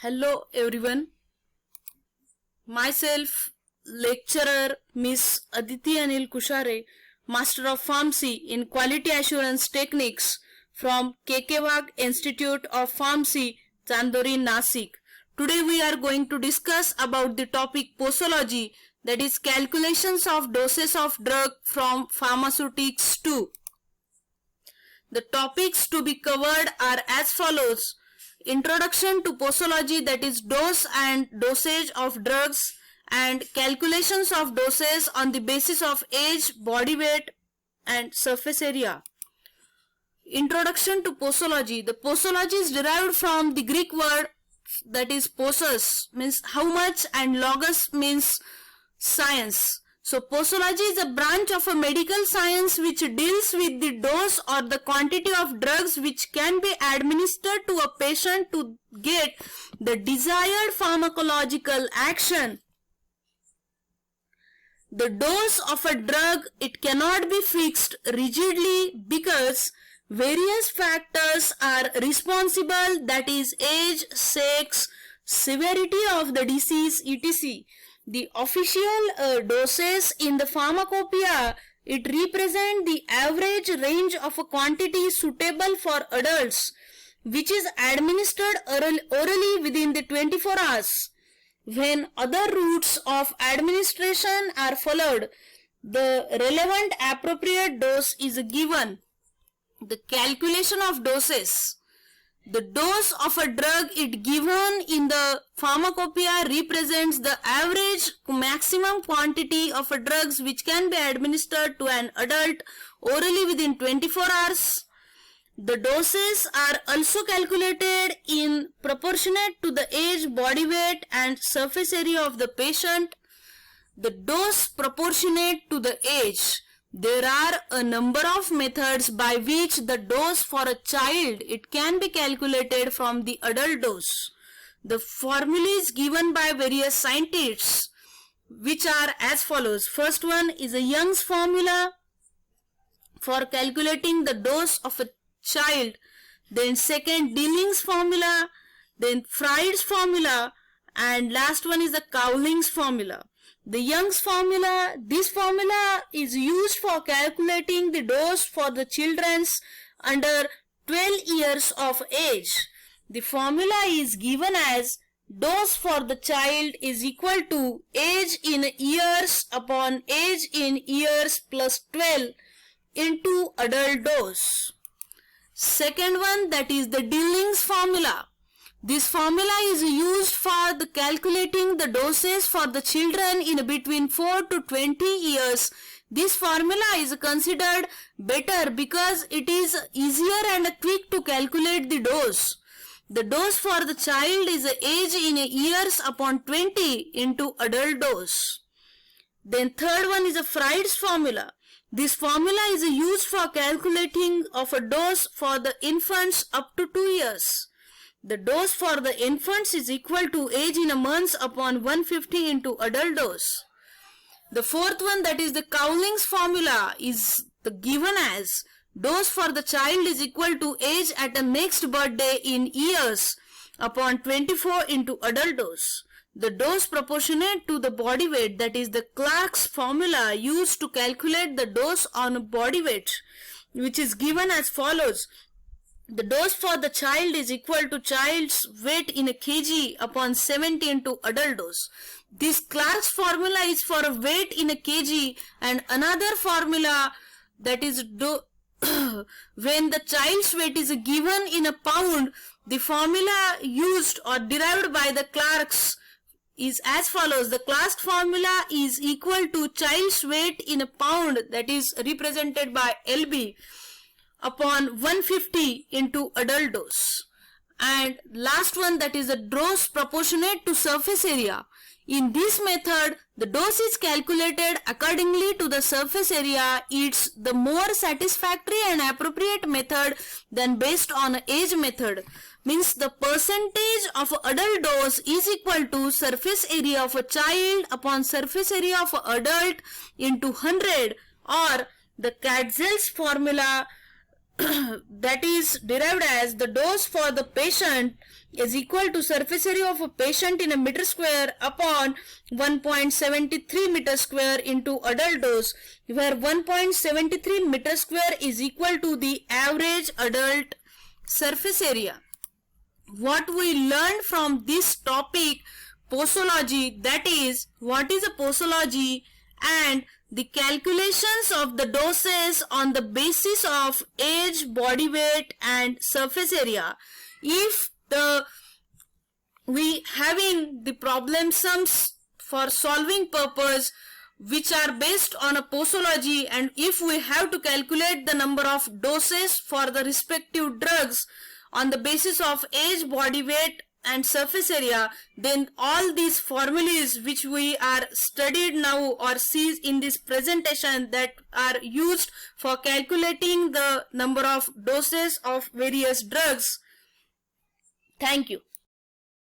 Hello everyone. Myself, lecturer Miss Aditi Anil Kushare, Master of Pharmacy in Quality Assurance Techniques from KK Wagh Institute of Pharmacy, Chandori, Nasik. Today we are going to discuss about the topic posology, that is calculations of doses of drug from pharmaceutics 2. The topics to be covered are as follows. Introduction to posology, that is dose and dosage of drugs, and calculations of doses on the basis of age, body weight and surface area. Introduction to posology. The posology is derived from the Greek word that is posos, means how much, and logos means science. So posology is a branch of a medical science which deals with the dose or the quantity of drugs which can be administered to a patient to get the desired pharmacological action. The dose of a drug, it cannot be fixed rigidly because various factors are responsible, that is age, sex, severity of the disease, etc. The official doses in the pharmacopoeia, it represent the average range of a quantity suitable for adults which is administered orally within the 24 hours. When other routes of administration are followed, the relevant appropriate dose is given. The calculation of doses. The dose of a drug it given in the pharmacopoeia represents the average maximum quantity of a drugs which can be administered to an adult orally within 24 hours. The doses are also calculated in proportionate to the age, body weight and surface area of the patient. The dose proportionate to the age. There are a number of methods by which the dose for a child it can be calculated from the adult dose. The formula is given by various scientists which are as follows. First one is a Young's formula for calculating the dose of a child. Then second, Dilling's formula. Then Freud's formula. And last one is the Cowling's formula. The Young's formula, this formula is used for calculating the dose for the children under 12 years of age. The formula is given as dose for the child is equal to age in years upon age in years plus 12 into adult dose. Second one, that is the Dilling's formula. This formula is used for the calculating the doses for the children in between 4 to 20 years. This formula is considered better because it is easier and quick to calculate the dose. The dose for the child is age in years upon 20 into adult dose. Then third one is a Freud's formula. This formula is used for calculating of a dose for the infants up to 2 years. The dose for the infants is equal to age in a months upon 150 into adult dose. The fourth one, that is the Cowling's formula, is given as dose for the child is equal to age at a next birthday in years upon 24 into adult dose. The dose proportionate to the body weight, that is the Clark's formula used to calculate the dose on body weight, which is given as follows. The dose for the child is equal to child's weight in a kg upon 70 into adult dose. This Clark's formula is for a weight in a kg, and another formula, that is when the child's weight is given in a pound, the formula used or derived by the Clark's is as follows. The Clark's formula is equal to child's weight in a pound, that is represented by LB, upon 150 into adult dose. And last one, that is a dose proportionate to surface area. In this method, the dose is calculated accordingly to the surface area. It's the more satisfactory and appropriate method than based on age method. Means the percentage of adult dose is equal to surface area of a child upon surface area of adult into 100, or the Katzel's formula that is derived as the dose for the patient is equal to surface area of a patient in a meter square upon 1.73 meter square into adult dose, where 1.73 meter square is equal to the average adult surface area. What we learned from this topic, posology, that is what is a posology and the calculations of the doses on the basis of age, body weight and surface area. If we having the problem sums for solving purpose which are based on a posology, and if we have to calculate the number of doses for the respective drugs on the basis of age, body weight and surface area, then all these formulas which we are studied now or see in this presentation that are used for calculating the number of doses of various drugs. Thank you.